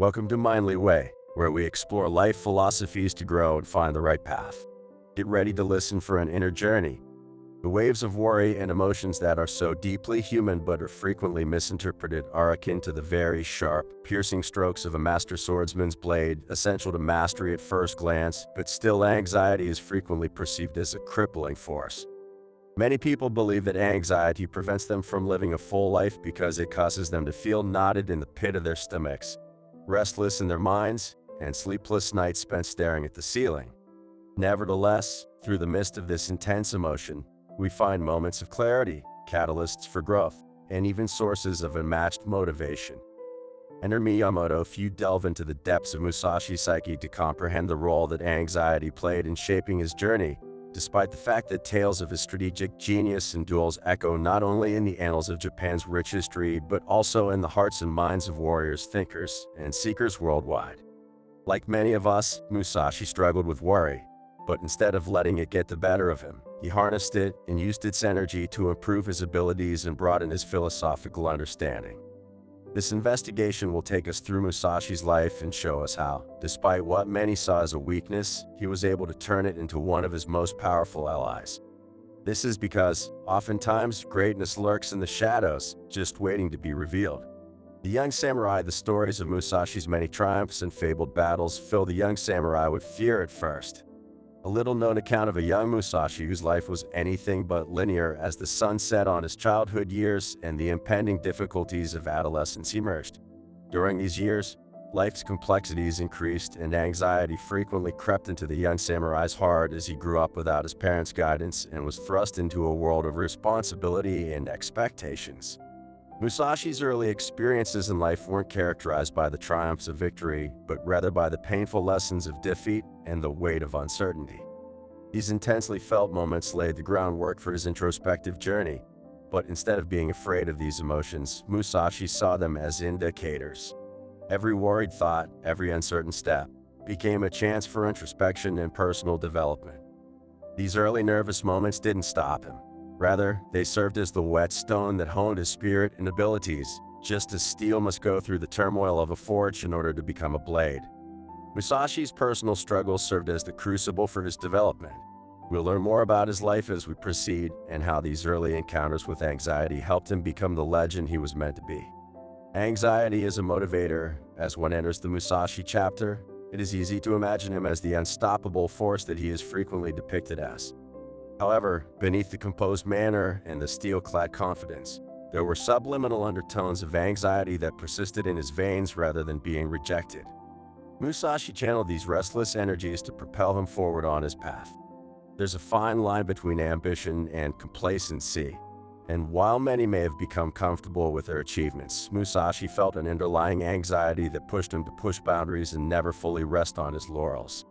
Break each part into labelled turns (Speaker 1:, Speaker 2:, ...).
Speaker 1: Welcome to Mindly Way, where we explore life philosophies to grow and find the right path. Get ready to listen for an inner journey. The waves of worry and emotions that are so deeply human but are frequently misinterpreted are akin to the very sharp, piercing strokes of a master swordsman's blade, essential to mastery at first glance, but still anxiety is frequently perceived as a crippling force. Many people believe that anxiety prevents them from living a full life because it causes them to feel knotted in the pit of their stomachs, restless in their minds, and sleepless nights spent staring at the ceiling. Nevertheless, through the midst of this intense emotion, we find moments of clarity, catalysts for growth, and even sources of unmatched motivation. Enter Miyamoto. Few delve into the depths of Musashi's psyche to comprehend the role that anxiety played in shaping his journey, despite the fact that tales of his strategic genius and duels echo not only in the annals of Japan's rich history but also in the hearts and minds of warriors, thinkers, and seekers worldwide. Like many of us, Musashi struggled with worry, but instead of letting it get the better of him, he harnessed it and used its energy to improve his abilities and broaden his philosophical understanding. This investigation will take us through Musashi's life and show us how, despite what many saw as a weakness, he was able to turn it into one of his most powerful allies. This is because, oftentimes, greatness lurks in the shadows, just waiting to be revealed. The Young Samurai. The stories of Musashi's many triumphs and fabled battles fill the young samurai with fear at first. A little-known account of a young Musashi whose life was anything but linear as the sun set on his childhood years and the impending difficulties of adolescence emerged. During these years, life's complexities increased and anxiety frequently crept into the young samurai's heart as he grew up without his parents' guidance and was thrust into a world of responsibility and expectations. Musashi's early experiences in life weren't characterized by the triumphs of victory, but rather by the painful lessons of defeat and the weight of uncertainty. These intensely felt moments laid the groundwork for his introspective journey, but instead of being afraid of these emotions, Musashi saw them as indicators. Every worried thought, every uncertain step, became a chance for introspection and personal development. These early nervous moments didn't stop him. Rather, they served as the whetstone that honed his spirit and abilities, just as steel must go through the turmoil of a forge in order to become a blade. Musashi's personal struggles served as the crucible for his development. We'll learn more about his life as we proceed and how these early encounters with anxiety helped him become the legend he was meant to be. Anxiety is a motivator. As one enters the Musashi chapter, it is easy to imagine him as the unstoppable force that he is frequently depicted as. However, beneath the composed manner and the steel-clad confidence, there were subliminal undertones of anxiety that persisted in his veins rather than being rejected. Musashi channeled these restless energies to propel him forward on his path. There's a fine line between ambition and complacency, and while many may have become comfortable with their achievements, Musashi felt an underlying anxiety that pushed him to push boundaries and never fully rest on his laurels.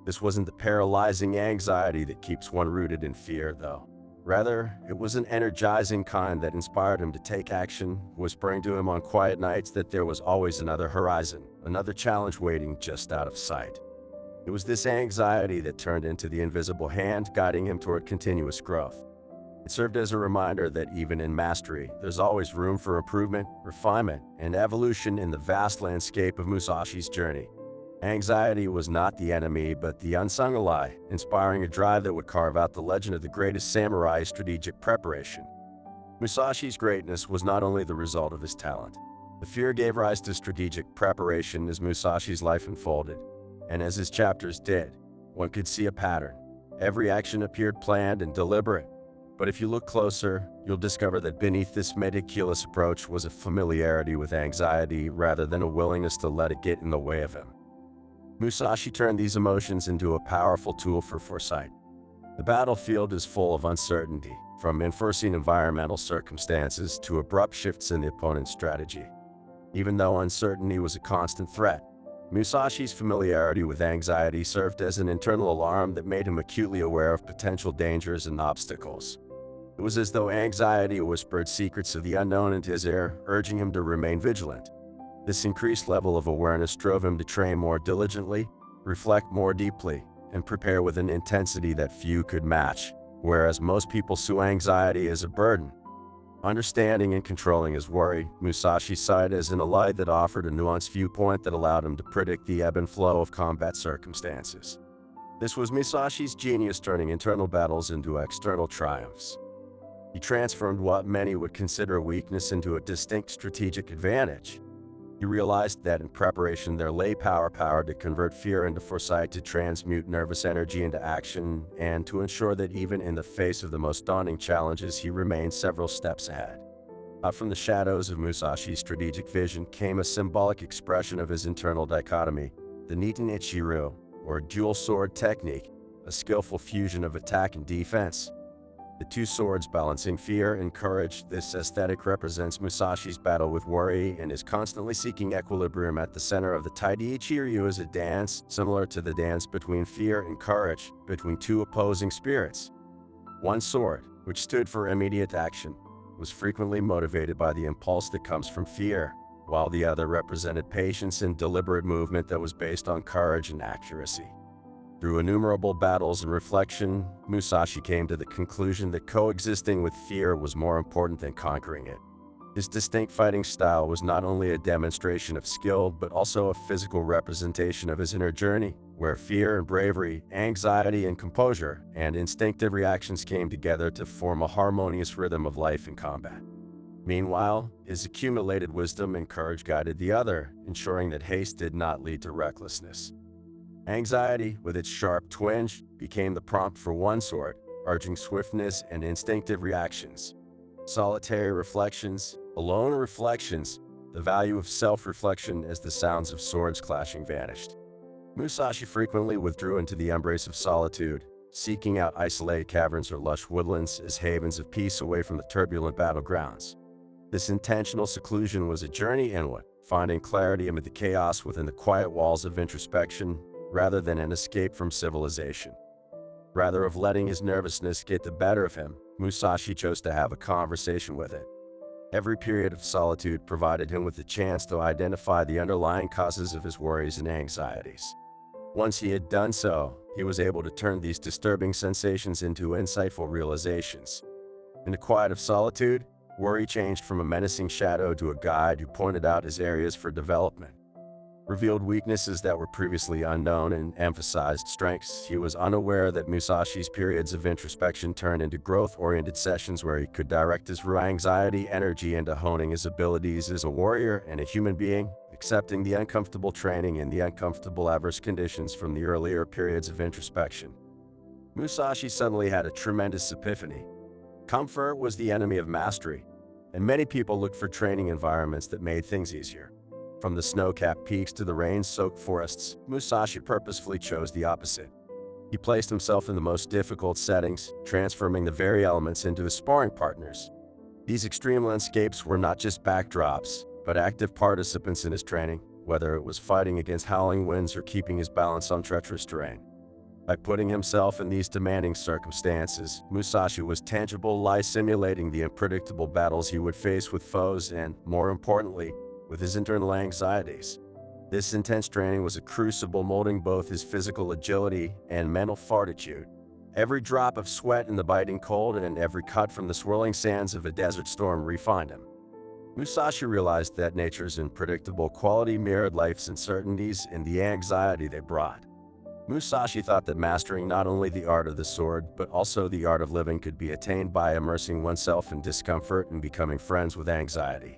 Speaker 1: This wasn't the paralyzing anxiety that keeps one rooted in fear, though. Rather, it was an energizing kind that inspired him to take action, whispering to him on quiet nights that there was always another horizon, another challenge waiting just out of sight. It was this anxiety that turned into the invisible hand guiding him toward continuous growth. It served as a reminder that even in mastery, there's always room for improvement, refinement, and evolution in the vast landscape of Musashi's journey. Anxiety was not the enemy, but the unsung ally, inspiring a drive that would carve out the legend of the greatest samurai. Strategic preparation. Musashi's greatness was not only the result of his talent. The fear gave rise to strategic preparation as Musashi's life unfolded, and as his chapters did, one could see a pattern. Every action appeared planned and deliberate, but if you look closer, you'll discover that beneath this meticulous approach was a familiarity with anxiety rather than a willingness to let it get in the way of him. Musashi turned these emotions into a powerful tool for foresight. The battlefield is full of uncertainty, from unforeseen environmental circumstances to abrupt shifts in the opponent's strategy. Even though uncertainty was a constant threat, Musashi's familiarity with anxiety served as an internal alarm that made him acutely aware of potential dangers and obstacles. It was as though anxiety whispered secrets of the unknown into his ear, urging him to remain vigilant. This increased level of awareness drove him to train more diligently, reflect more deeply, and prepare with an intensity that few could match, whereas most people saw anxiety as a burden. Understanding and controlling his worry, Musashi saw it as an ally that offered a nuanced viewpoint that allowed him to predict the ebb and flow of combat circumstances. This was Musashi's genius, turning internal battles into external triumphs. He transformed what many would consider a weakness into a distinct strategic advantage. He realized that in preparation there lay power to convert fear into foresight, to transmute nervous energy into action, and to ensure that even in the face of the most daunting challenges he remained several steps ahead. Out from the shadows of Musashi's strategic vision came a symbolic expression of his internal dichotomy, the Niten Ichiru, or dual sword technique, a skillful fusion of attack and defense. The two swords balancing fear and courage, this aesthetic represents Musashi's battle with worry and is constantly seeking equilibrium. At the center of the Taiji Ichiryu is a dance, similar to the dance between fear and courage, between two opposing spirits. One sword, which stood for immediate action, was frequently motivated by the impulse that comes from fear, while the other represented patience and deliberate movement that was based on courage and accuracy. Through innumerable battles and reflection, Musashi came to the conclusion that coexisting with fear was more important than conquering it. His distinct fighting style was not only a demonstration of skill but also a physical representation of his inner journey, where fear and bravery, anxiety and composure, and instinctive reactions came together to form a harmonious rhythm of life and combat. Meanwhile, his accumulated wisdom and courage guided the other, ensuring that haste did not lead to recklessness. Anxiety, with its sharp twinge, became the prompt for one sword, urging swiftness and instinctive reactions. Solitary reflections, alone reflections, the value of self-reflection as the sounds of swords clashing vanished. Musashi frequently withdrew into the embrace of solitude, seeking out isolated caverns or lush woodlands as havens of peace away from the turbulent battlegrounds. This intentional seclusion was a journey inward, finding clarity amid the chaos within the quiet walls of introspection, rather than an escape from civilization. Rather of letting his nervousness get the better of him, Musashi chose to have a conversation with it. Every period of solitude provided him with the chance to identify the underlying causes of his worries and anxieties. Once he had done so, he was able to turn these disturbing sensations into insightful realizations. In the quiet of solitude, worry changed from a menacing shadow to a guide who pointed out his areas for development. Revealed weaknesses that were previously unknown and emphasized strengths. He was unaware that Musashi's periods of introspection turned into growth-oriented sessions where he could direct his raw anxiety energy into honing his abilities as a warrior and a human being, accepting the uncomfortable training and the uncomfortable adverse conditions from the earlier periods of introspection. Musashi suddenly had a tremendous epiphany. Comfort was the enemy of mastery, and many people looked for training environments that made things easier. From the snow-capped peaks to the rain-soaked forests, Musashi purposefully chose the opposite. He placed himself in the most difficult settings, transforming the very elements into his sparring partners. These extreme landscapes were not just backdrops, but active participants in his training, whether it was fighting against howling winds or keeping his balance on treacherous terrain. By putting himself in these demanding circumstances, Musashi was tangibly simulating the unpredictable battles he would face with foes and, more importantly, with his internal anxieties. This intense training was a crucible molding both his physical agility and mental fortitude. Every drop of sweat in the biting cold and every cut from the swirling sands of a desert storm refined him. Musashi realized that nature's unpredictable quality mirrored life's uncertainties and the anxiety they brought. Musashi thought that mastering not only the art of the sword, but also the art of living could be attained by immersing oneself in discomfort and becoming friends with anxiety.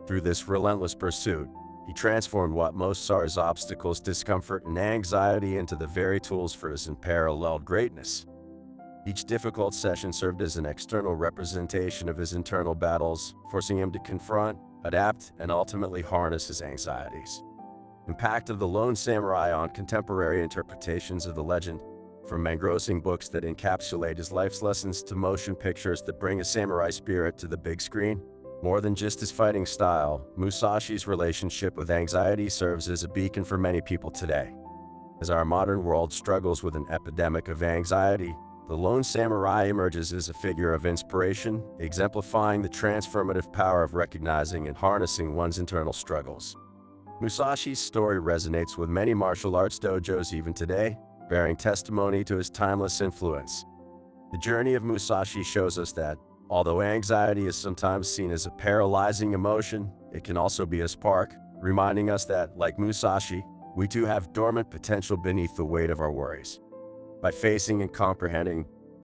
Speaker 1: Through this relentless pursuit, he transformed what most saw as obstacles, discomfort, and anxiety into the very tools for his unparalleled greatness. Each difficult session served as an external representation of his internal battles, forcing him to confront, adapt, and ultimately harness his anxieties. Impact of the Lone Samurai on contemporary interpretations of the legend, from engrossing books that encapsulate his life's lessons to motion pictures that bring a samurai spirit to the big screen. More than just his fighting style, Musashi's relationship with anxiety serves as a beacon for many people today. As our modern world struggles with an epidemic of anxiety, the Lone Samurai emerges as a figure of inspiration, exemplifying the transformative power of recognizing and harnessing one's internal struggles. Musashi's story resonates with many martial arts dojos even today, bearing testimony to his timeless influence. The journey of Musashi shows us that, Although anxiety is sometimes seen as a paralyzing emotion, it can also be a spark, reminding us that, like Musashi, we too have dormant potential beneath the weight of our worries. By facing and comprehending